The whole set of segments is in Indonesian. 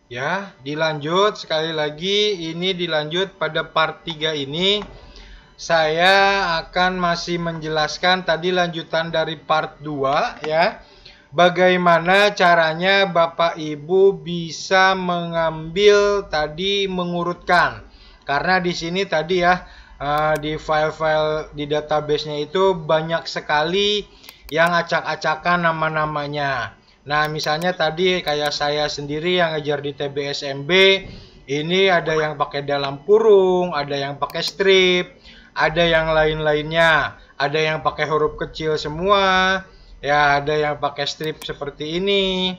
Ya, dilanjut sekali lagi, ini dilanjut pada part 3 ini. Saya akan masih menjelaskan tadi lanjutan dari part 2 ya. Bagaimana caranya Bapak Ibu bisa mengambil tadi mengurutkan. Karena di sini tadi ya di file-file di database-nya itu banyak sekali yang acak-acakan nama-namanya. Nah, misalnya tadi kayak saya sendiri yang ngajar di TBSMB, ini ada yang pakai dalam kurung, ada yang pakai strip, ada yang lain-lainnya, ada yang pakai huruf kecil semua, ya ada yang pakai strip seperti ini.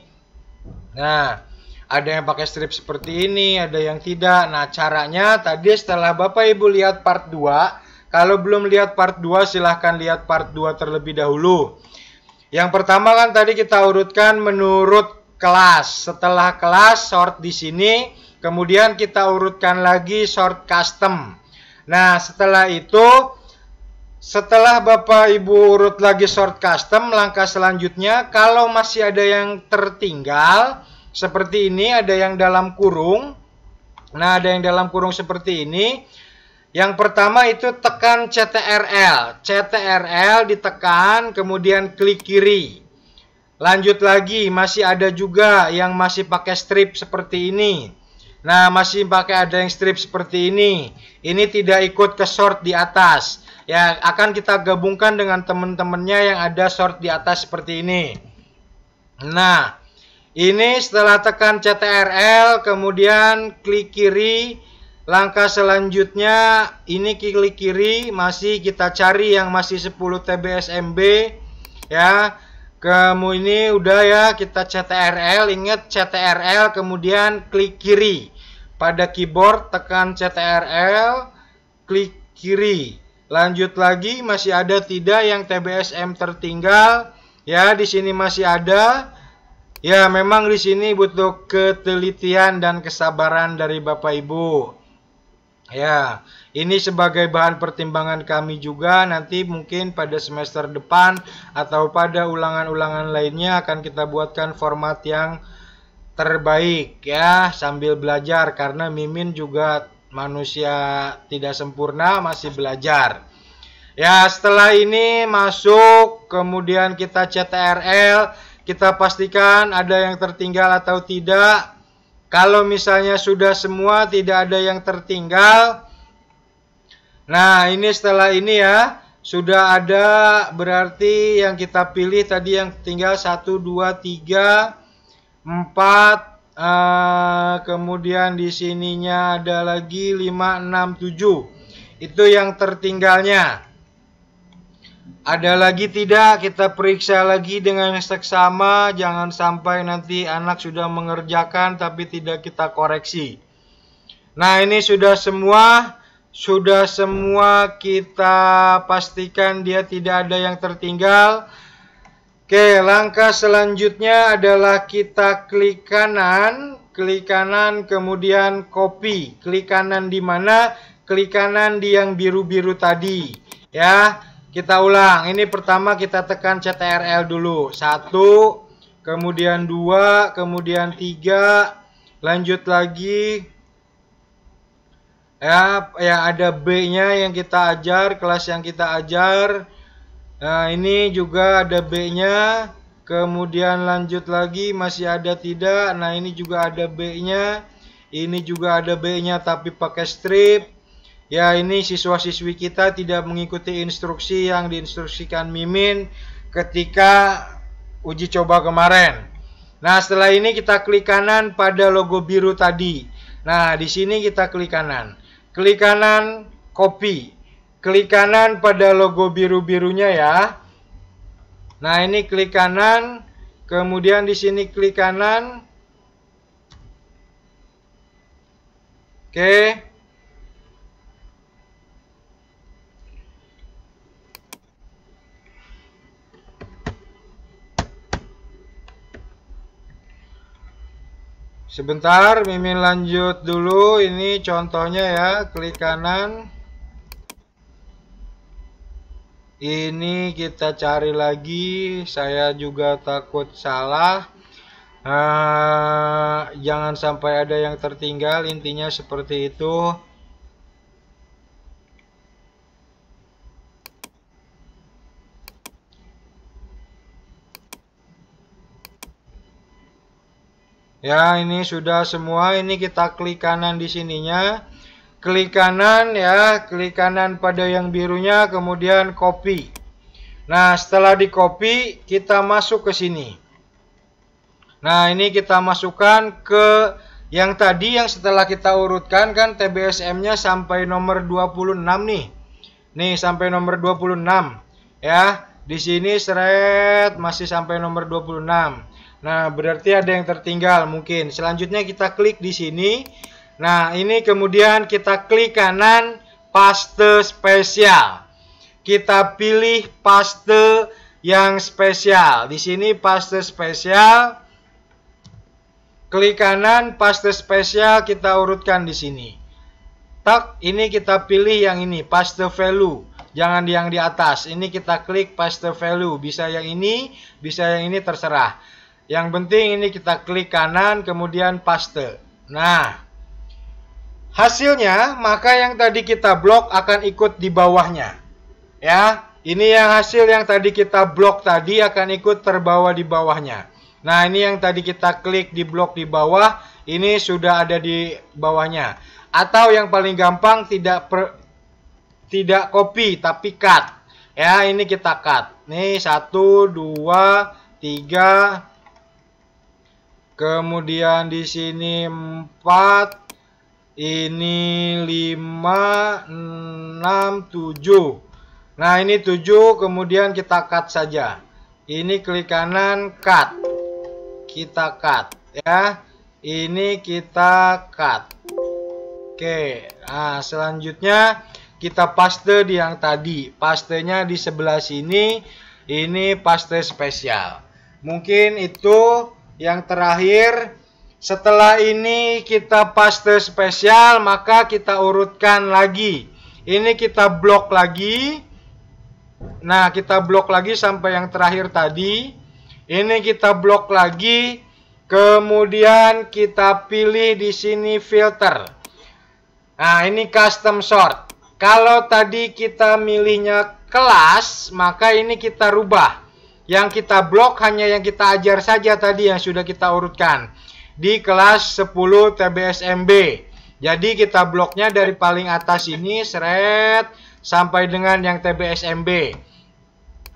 Nah, ada yang pakai strip seperti ini, ada yang tidak. Nah, caranya tadi setelah Bapak Ibu lihat part 2, kalau belum lihat part 2 silahkan lihat part 2 terlebih dahulu. Yang pertama kan tadi kita urutkan menurut kelas. Setelah kelas sort di sini, kemudian kita urutkan lagi sort custom. Nah, setelah itu setelah Bapak Ibu urut lagi sort custom, langkah selanjutnya kalau masih ada yang tertinggal seperti ini, ada yang dalam kurung. Nah, ada yang dalam kurung seperti ini. Yang pertama itu tekan CTRL. CTRL ditekan, kemudian klik kiri. Lanjut lagi, masih ada juga yang masih pakai strip seperti ini. Nah, masih pakai ada yang strip seperti ini. Ini tidak ikut ke sort di atas. Ya, akan kita gabungkan dengan teman-temannya yang ada sort di atas seperti ini. Nah, ini setelah tekan CTRL, kemudian klik kiri. Langkah selanjutnya ini klik kiri, masih kita cari yang masih 10 TBSMB ya. Kemudian ini udah ya, kita CTRL, ingat CTRL kemudian klik kiri. Pada keyboard tekan CTRL, klik kiri. Lanjut lagi, masih ada tidak yang TBSM tertinggal? Ya, di sini masih ada. Ya, memang di sini butuh ketelitian dan kesabaran dari Bapak Ibu. Ya, ini sebagai bahan pertimbangan kami juga, nanti mungkin pada semester depan atau pada ulangan-ulangan lainnya akan kita buatkan format yang terbaik ya, sambil belajar karena Mimin juga manusia tidak sempurna, masih belajar. Ya, setelah ini masuk, kemudian kita CTRL, kita pastikan ada yang tertinggal atau tidak. Kalau misalnya sudah semua, tidak ada yang tertinggal. Nah, ini setelah ini ya, sudah ada berarti yang kita pilih tadi yang tinggal 1, 2, 3, 4. Kemudian di sininya ada lagi 5, 6, 7. Itu yang tertinggalnya. Ada lagi tidak? Kita periksa lagi dengan seksama. Jangan sampai nanti anak sudah mengerjakan tapi tidak kita koreksi. Nah, ini sudah semua. Sudah semua kita pastikan dia tidak ada yang tertinggal. Oke, langkah selanjutnya adalah kita klik kanan. Klik kanan kemudian copy. Klik kanan di mana? Klik kanan di yang biru-biru tadi. Ya. Kita ulang, ini pertama kita tekan CTRL dulu. 1, kemudian 2, kemudian 3, lanjut lagi. Ya ada B-nya yang kita ajar, kelas yang kita ajar. Nah, ini juga ada B-nya. Kemudian lanjut lagi, masih ada tidak. Nah, ini juga ada B-nya. Ini juga ada B-nya tapi pakai strip. Ya, ini siswa-siswi kita tidak mengikuti instruksi yang diinstruksikan Mimin ketika uji coba kemarin. Nah, setelah ini kita klik kanan pada logo biru tadi. Nah, di sini kita klik kanan. Klik kanan, copy. Klik kanan pada logo biru-birunya ya. Nah, ini klik kanan, kemudian di sini klik kanan. Oke. Sebentar, Mimin lanjut dulu. Ini contohnya ya, klik kanan. Ini kita cari lagi. Saya juga takut salah. jangan sampai ada yang tertinggal, intinya seperti itu. Ya, ini sudah semua. Ini kita klik kanan di sininya. Klik kanan ya, klik kanan pada yang birunya, kemudian copy. Nah, setelah di copy, kita masuk ke sini. Nah, ini kita masukkan ke yang tadi yang setelah kita urutkan kan TBSM-nya sampai nomor 26 nih. Nih, sampai nomor 26 ya. Di sini seret masih sampai nomor 26. Nah, berarti ada yang tertinggal mungkin. Selanjutnya kita klik di sini. Nah, ini kemudian kita klik kanan paste spesial. Kita pilih paste yang spesial. Di sini paste spesial. Klik kanan paste spesial, kita urutkan di sini. Tak, ini kita pilih yang ini, paste value. Jangan yang di atas. Ini kita klik paste value. Bisa yang ini, bisa yang ini, terserah. Yang penting ini kita klik kanan, kemudian paste. Nah, hasilnya, maka yang tadi kita blok akan ikut di bawahnya. Ya, ini yang hasil yang tadi kita blok tadi akan ikut terbawa di bawahnya. Nah, ini yang tadi kita klik di blok di bawah, ini sudah ada di bawahnya. Atau yang paling gampang tidak copy, tapi cut. Ya, ini kita cut. Nih, 1, 2, 3. Kemudian di sini 4, ini 5, 6, 7. Nah, ini 7, kemudian kita cut saja. Ini klik kanan, cut. Kita cut ya. Ini kita cut. Oke. Nah, selanjutnya kita paste di yang tadi. Pastenya di sebelah sini. Ini paste spesial. Mungkin itu yang terakhir. Setelah ini kita paste spesial, maka kita urutkan lagi. Ini kita blok lagi. Nah, kita blok lagi sampai yang terakhir tadi. Ini kita blok lagi. Kemudian kita pilih di sini filter. Nah, ini custom sort. Kalau tadi kita milihnya kelas, maka ini kita rubah. Yang kita blok hanya yang kita ajar saja tadi yang sudah kita urutkan. Di kelas 10 TBSMB. Jadi kita bloknya dari paling atas ini seret sampai dengan yang TBSMB.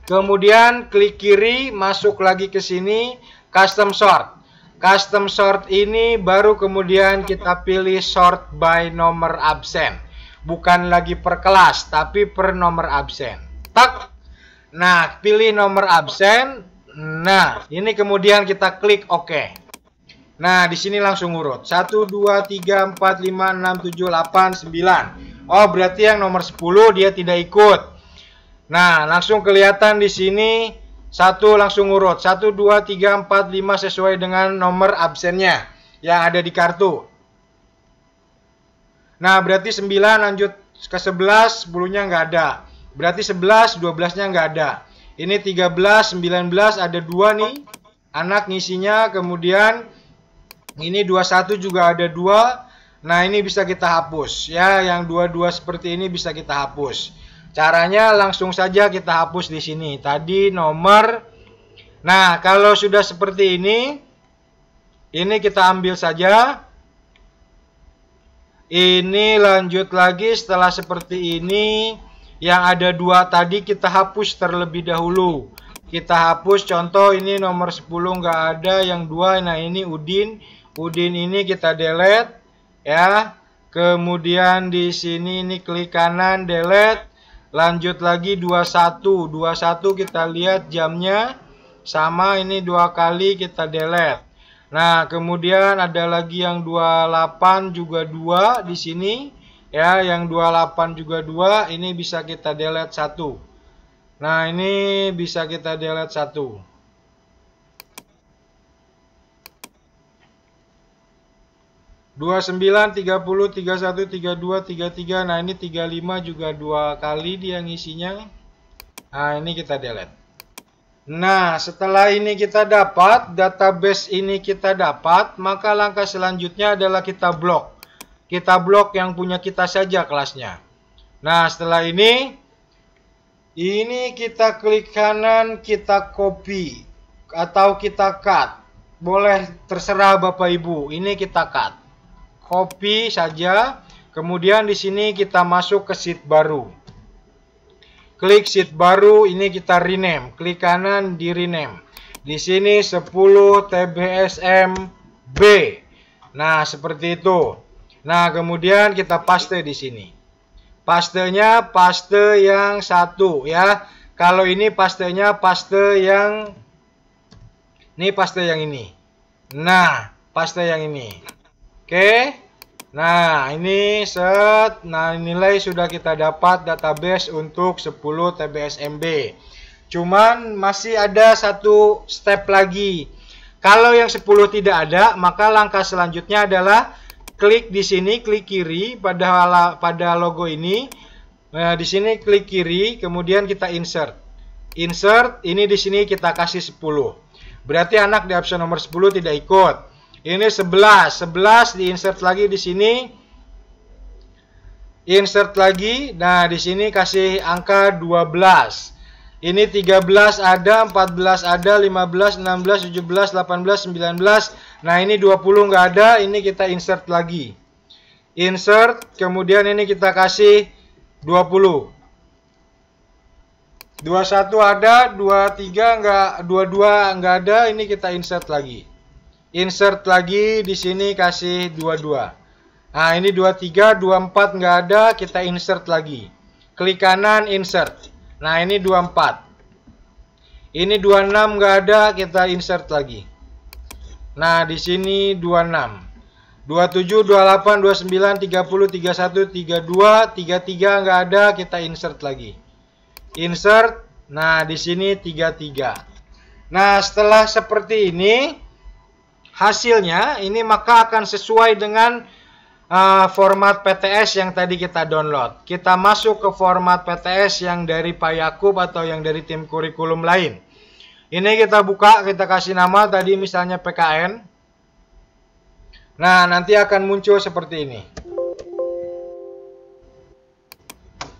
Kemudian klik kiri, masuk lagi ke sini, custom sort. Custom sort ini baru kemudian kita pilih sort by nomor absen. Bukan lagi per kelas, tapi per nomor absen. Tak. Nah, pilih nomor absen. Nah, ini kemudian kita klik OK. Nah, di sini langsung urut. 1, 2, 3, 4, 5, 6, 7, 8, 9. Oh, berarti yang nomor 10 dia tidak ikut. Nah, langsung kelihatan di sini. 1 langsung urut. 1, 2, 3, 4, 5 sesuai dengan nomor absennya yang ada di kartu. Nah, berarti 9 lanjut ke 11, 10-nya nggak ada. Berarti 11, 12-nya nggak ada. Ini 13, 19 ada 2 nih. Anak ngisinya, kemudian ini 21 juga ada 2. Nah, ini bisa kita hapus. Ya, yang 22 seperti ini bisa kita hapus. Caranya langsung saja kita hapus di sini. Tadi nomor. Nah, kalau sudah seperti ini kita ambil saja. Ini lanjut lagi setelah seperti ini. Yang ada 2 tadi kita hapus terlebih dahulu. Kita hapus, contoh ini nomor 10 nggak ada, yang 2. Nah, ini Udin. Udin ini kita delete. Ya. Kemudian di sini ini klik kanan, delete. Lanjut lagi 21. 21 kita lihat jamnya sama, ini 2 kali kita delete. Nah, kemudian ada lagi yang 28 juga 2 di sini. Ya, yang 28 juga 2, ini bisa kita delete 1. Nah, ini bisa kita delete 1. Dua 9, 30, 31, 32, 33. Nah, ini 35 juga 2 kali dia ngisinya. Nah, ini kita delete. Nah, setelah ini kita dapat, database ini kita dapat, maka langkah selanjutnya adalah kita blok. Kita blok yang punya kita saja kelasnya. Nah, setelah ini kita klik kanan, kita copy atau kita cut. Boleh terserah Bapak Ibu. Ini kita cut. Copy saja. Kemudian di sini kita masuk ke sheet baru. Klik sheet baru, ini kita rename. Klik kanan di rename. Di sini 10 TBSMB. Nah, seperti itu. Nah, kemudian kita paste di sini. Pastenya paste yang satu ya. Kalau ini pastenya paste yang ini. Nah, paste yang ini. Oke. Nah, ini set. Nah, nilai sudah kita dapat database untuk 10 TBSMB. Cuman masih ada satu step lagi. Kalau yang 10 tidak ada, maka langkah selanjutnya adalah klik di sini, klik kiri pada logo ini. Nah, di sini klik kiri, kemudian kita insert. Insert, ini di sini kita kasih 10. Berarti anak di absen nomor 10 tidak ikut. Ini 11 diinsert lagi di sini. Insert lagi. Nah, di sini kasih angka 12. Ini 13 ada, 14 ada, 15, 16, 17, 18, 19. Nah, ini 20 nggak ada, ini kita insert lagi. Insert, kemudian ini kita kasih 20. 21 ada, 23 nggak, 22 nggak ada, ini kita insert lagi. Insert lagi di sini kasih 22. Nah, ini 23, 24 nggak ada, kita insert lagi. Klik kanan insert. Nah, ini 24. Ini 26 nggak ada, kita insert lagi. Nah, di sini 26. 27, 28, 29, 30, 31, 32, 33 nggak ada, kita insert lagi. Insert. Nah, di sini 33. Nah, setelah seperti ini hasilnya ini maka akan sesuai dengan format PTS yang tadi kita download. Kita masuk ke format PTS yang dari Pak Yakub atau yang dari tim kurikulum lain. Ini kita buka, kita kasih nama tadi misalnya PKN. Nah, nanti akan muncul seperti ini.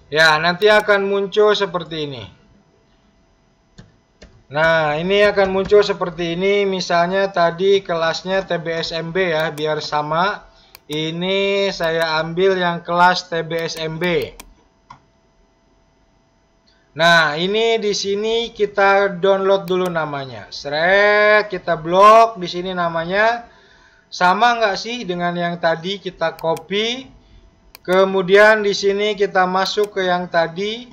Ya, nanti akan muncul seperti ini. Nah, ini akan muncul seperti ini. Misalnya tadi kelasnya TBSMB ya, biar sama. Ini saya ambil yang kelas TBSMB. Nah, ini di sini kita download dulu namanya. Seret, kita blok di sini namanya. Sama nggak sih dengan yang tadi kita copy? Kemudian di sini kita masuk ke yang tadi.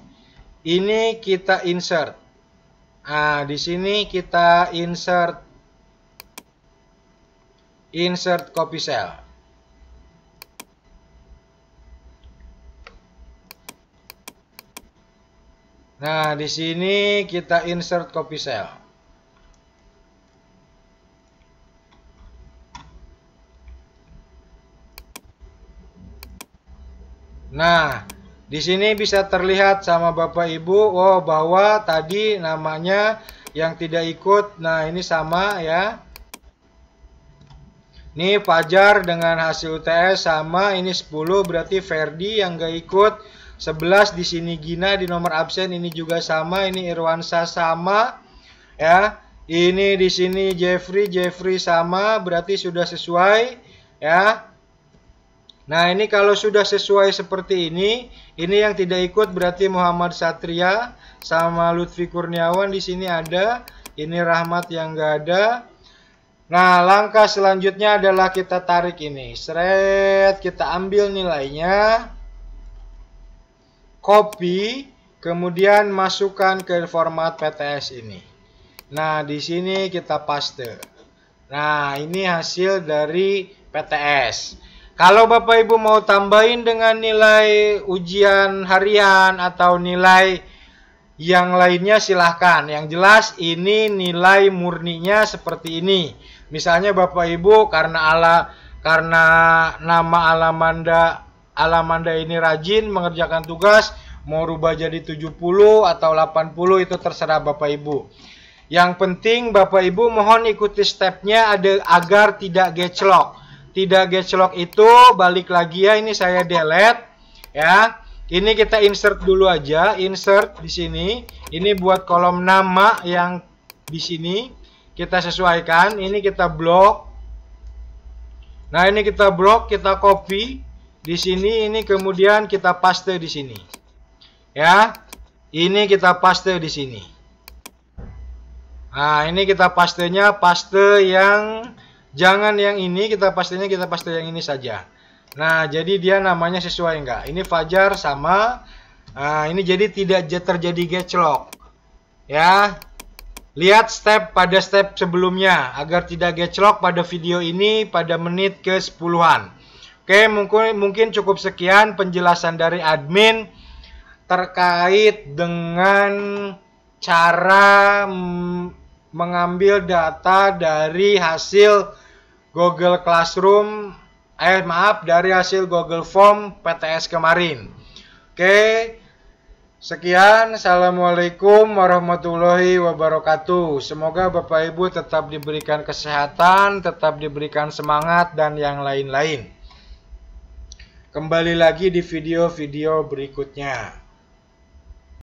Ini kita insert. Nah, di sini kita insert copy cell. Nah, di sini kita insert copy cell. Nah, di sini bisa terlihat sama Bapak Ibu, oh bahwa tadi namanya yang tidak ikut. Nah, ini sama ya. Ini Fajar dengan hasil UTS sama, ini 10 berarti Ferdi yang gak ikut. 11 di sini Gina di nomor absen ini juga sama, ini Irwansa sama ya. Ini di sini Jeffrey sama, berarti sudah sesuai ya. Nah, ini kalau sudah sesuai seperti ini yang tidak ikut berarti Muhammad Satria sama Lutfi Kurniawan di sini ada. Ini Rahmat yang enggak ada. Nah, langkah selanjutnya adalah kita tarik ini. Seret, kita ambil nilainya. Copy, kemudian masukkan ke format PTS ini. Nah, di sini kita paste. Nah, ini hasil dari PTS. Kalau Bapak Ibu mau tambahin dengan nilai ujian harian atau nilai yang lainnya silahkan. Yang jelas ini nilai murninya seperti ini. Misalnya Bapak Ibu karena nama Alamanda ini rajin mengerjakan tugas, mau rubah jadi 70 atau 80 itu terserah Bapak Ibu. Yang penting Bapak Ibu mohon ikuti stepnya agar tidak geclok. Tidak geclok itu balik lagi ya, ini saya delete ya. Ini kita insert dulu aja, insert di sini. Ini buat kolom nama yang di sini kita sesuaikan. Ini kita blok. Nah, ini kita blok, kita copy di sini, ini kemudian kita paste di sini. Ya. Ini kita paste di sini. Nah, ini kita pastenya paste yang jangan yang ini, kita paste yang ini saja. Nah, jadi dia namanya sesuai enggak? Ini Fajar sama. Nah, ini jadi tidak terjadi geclok. Ya. Lihat pada step sebelumnya agar tidak geclok pada video ini pada menit ke 10-an. Oke, mungkin cukup sekian penjelasan dari admin terkait dengan cara mengambil data dari hasil Google Classroom, dari hasil Google Form PTS kemarin. Oke. Sekian, assalamualaikum warahmatullahi wabarakatuh. Semoga Bapak Ibu tetap diberikan kesehatan, tetap diberikan semangat, dan yang lain-lain. Kembali lagi di video-video berikutnya.